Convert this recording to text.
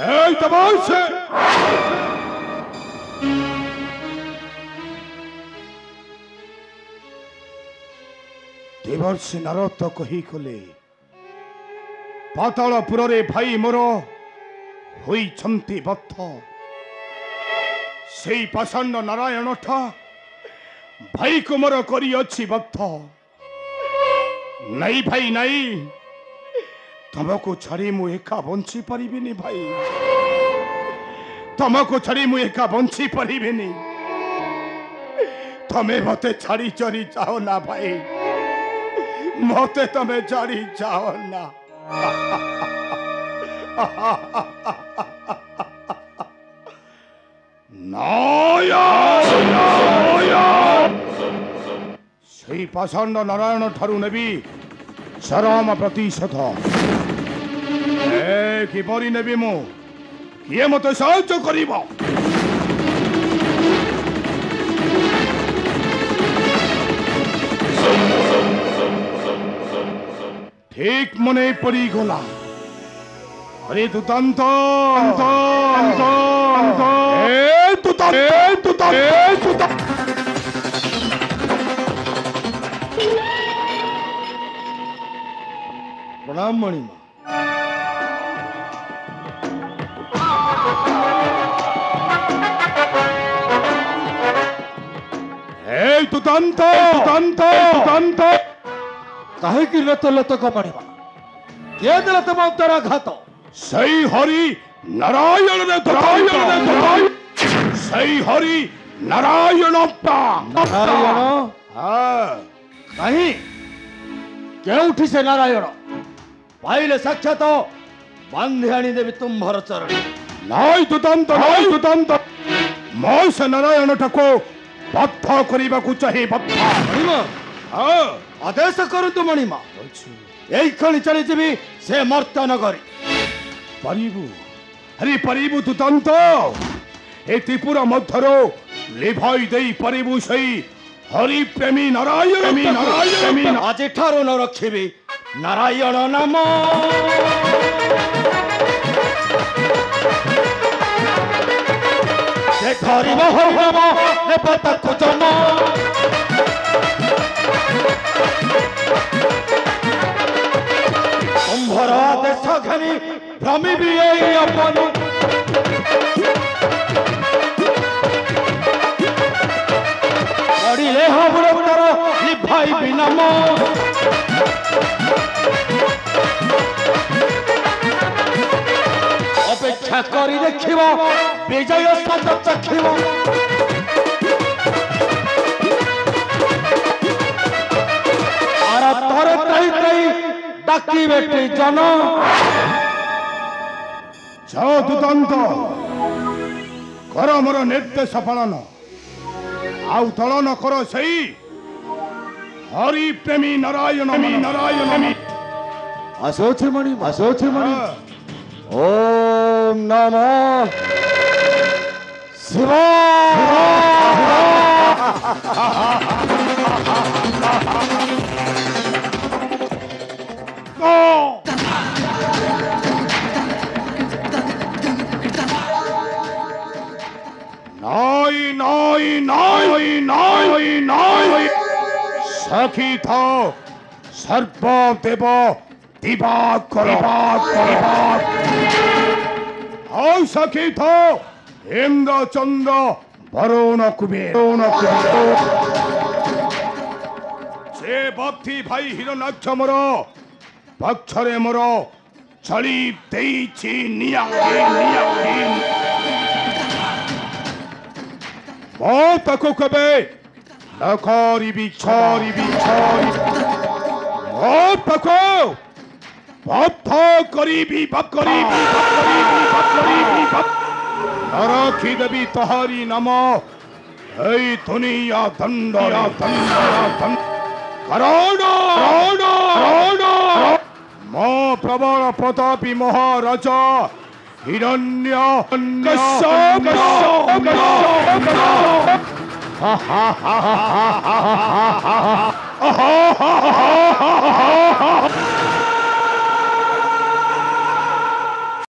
এই তো বলছে দেবর্ষি নারদ কহি কলে পাতাଳପୁରରେ ଭାଇ ମୋର ହୋଇଛନ୍ତି ବଦ୍ଧ ସେଇ ପାଷାଣ୍ଡ ନାରାୟଣ ଠା ଭାଇକୁ ମୋର କରିଅଛି ବଦ୍ଧ ନାଇଁ ଭାଇ ନାଇଁ ତମକୁ ଛାଡ଼ି ମୁଁ ଏକା ବଞ୍ଚି ପାରିବିନି ଭାଇ ତମକୁ ଛାଡ଼ି ମୁଁ ଏକା ବଞ୍ଚି ପାରିବିନି ତମେ ମତେ ଛାଡ଼ି ଚରି ଯାଅ ନା ଭାଇ ମତେ ତମେ ଛାଡ଼ି ଯାଅ ନା সেই ପାଷାଣ୍ଡ ନାରାୟଣ ଠାରୁ ନେବି ଚରମ ପ୍ରତିଶୋଧ କିପରି ନେବି ମୁଁ କିଏ ମତେ ସାହାଯ୍ୟ କରିବ ঠিক মনে পড়িগলা আরে দুতান্ত প্রণাম মণিমা এই দুতান্ত କାହିଁକି ଲତ ଲତ କମାଣିବା କିଏ ଦେଲା ତମ ଅନ୍ତରାଘାତ সেই হরি নারায়ণ সেই হরি নারায়ণ ନାରାୟଣ ନାହିଁ କେଉଁଠି ସେ ନାରାୟଣ ପାଇଲେ ସାକ୍ଷାତ ବାନ୍ଧି ଆଣିଦେବି ତୁମ୍ଭର ଚରଣ নাই দুতান্ত মই সে নারায়ণটাকে বদ্ধ করিবাকু চাহে বদ্ধ ମଣିମା ଆଦେଶ କରନ୍ତୁ ମଣିମା ଏଇ ଖଣି ଚାଲିଯିବି ସେ ମର୍ତ୍ତ୍ୟନଗରୀ পারিবু আরে পারিবু দুতান্ত এই ত্রিপুরা মধ্যরো লিভাই দেই পারিবু সেই হরি প্রেমী নারায়ণ ଆଜିଠାରୁ ନ ରଖିବି ନାରାୟଣ ନାମ ସେ ଧରିବ ହବ ନେବ ତାକୁ ଜମ ତୁମ୍ଭର ଆଦେଶ ଘେନି ଭ୍ରମିବି ଏଇ ଅପନି ପଡ଼ିଲେ ହବୁର ତର ଲିଭାଇବି ନାମ ଅପେକ୍ଷା କରି ଦେଖିବ ବିଜୟ ସ୍ୱାଦ ଚାଖିବ ଥରେ ତ୍ରାଇ ଡାକିବେ ଜନ যাও দুতান্ত কর মোর নির্দেশ পালন আউ দলন কর সেই হরি প্রেমী নারায়ণ আসোছি মণি ওম নমঃ নাই সখী থাও সর্বদেব দিবাকর হও সখী থাও ইন্দ্র চন্দ্র বরুণ কুবের যে ভক্তি ভাই হিরণ্যাক্ষ মোর পক্ষরে মোর চলি ଦେଇଛି ନିଆଖି ମୋ ତାକୁ କେବେ ନ କରିବି ଛରିବି ମୋ ତାକୁ ବଦ୍ଧ କରିବି ରଖିଦେବି ତହରି ନାମ এই দুনিয়া দণ্ড কারণ মো প্রবল প্রতাপী মহারাজা হিরণ্য কশ্যপ